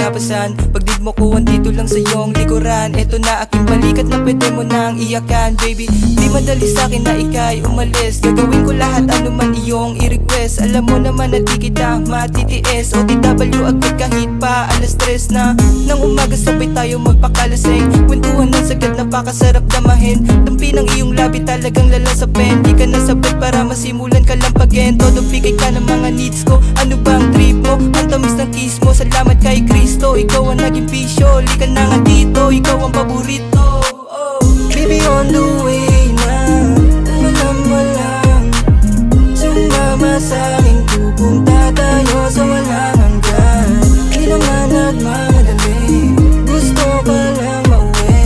kalabasan. Pagdig mo ko andito lang sa iyong likuran. Eto na aking balikat na pwede mo nang iyakan. Baby, di madali sa'kin na ika'y umalis. Gagawin ko lahat ano man iyong i-request. Alam mo naman na di kita matitiis. OTW agad kahit pa alas 3 na nang umaga, sabay tayo magpakalasing. Kwentuhan ng sagad, napakasarap damahin. Tampi ng iyong labi talagang lalasapin. Di ka nasabay para masimulan ka lang pagin. Todo bigay ka ng mga needs ko. Ano bang trip mo? Ang tamis ng kiss mo. Salamat kay Kristo. Ikaw ang naging bisyo. Lika na nga dito. Ikaw ang paborito. Baby, on the way na. Alam mo lang, sumama sa'kin. Pupunta tayo sa walang hanggan. Di naman nagmamadali. Gusto ka lang mauwi.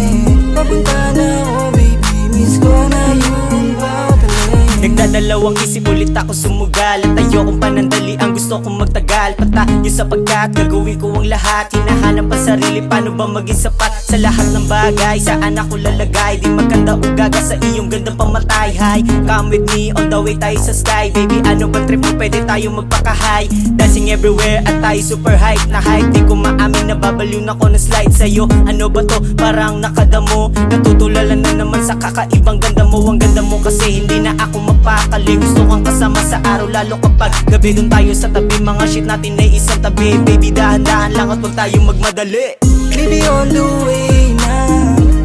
Papunta na ako, baby. Miss ko na yung bawat alin. Nagdadalawang isip ulit ako sumugal. At ayokong panandali, ang gusto kong magtagal. Patayo sapagkat gagawin ko ang lahat. Hinahanap ang sarili, paano ba maging sapat sa lahat ng bagay? Saan ako lalagay? Di maganda o gaga sa iyong ganda pamatay. Hi, come with me, on the way tayo sa sky. Baby, ano bang trip mo? Pwede tayo magpaka-high. Dancing everywhere at tayo super hype na hype. Di ko maamin, nababaliw na ko na slide sa'yo. Ano ba to? Parang nakadamo. Natutulala na naman sa kakaibang ganda mo. Ang ganda mo kasi hindi na ako mapakali. Gusto kang kasama sa araw, lalo kapag gabi. Doon tayo sa tabi, mga shit natin ay isang tabi. Baby, dahan-dahan lang at huwag tayong magmadali. Baby, on the way na.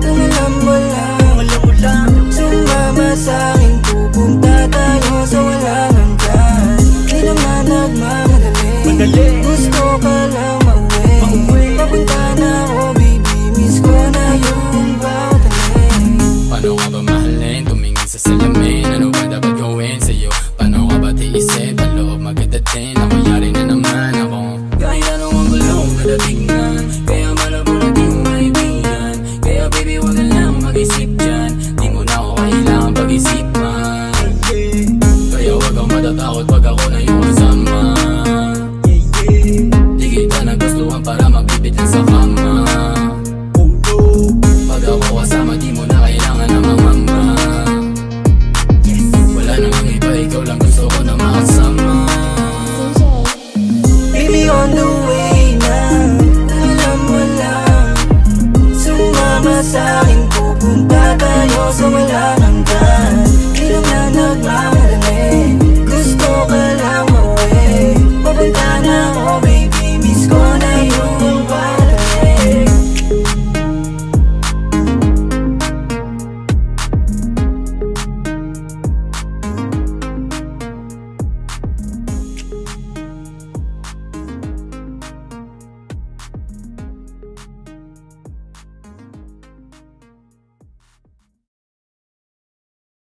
Kung alam mo lang, sumama sa'kin. Pupunta tayo sa walang hanggan. Di naman nagmamadali. Gusto ka lang mauwi. Papunta na ako, baby. Miss ko na yung bawat alin. Paano ka ba mahalin? Tumingin sa salamin. Ano ba dapat gawin sa'yo? Paano ka ba tiisip? Ang loob magadating. Nangyayari na naman ako. Kahit anong ang gulong madatignan. Kaya malabo na di mo maibigan. Kaya baby, wag ka lang mag-isip dyan. Di mo na ako kailangan pag-isipan. Kaya wag kang matatakot pag ako na yung kasama. Di kita nagustuhan para magbibit lang sa kama. Pag ako kasama, di mo na kailangan ng mamamba. Wala namang iba, ikaw lang gusto ko na makasama. Baby, on the way na. Alam mo lang, sumama sa'kin. Pupunta tayo sa walang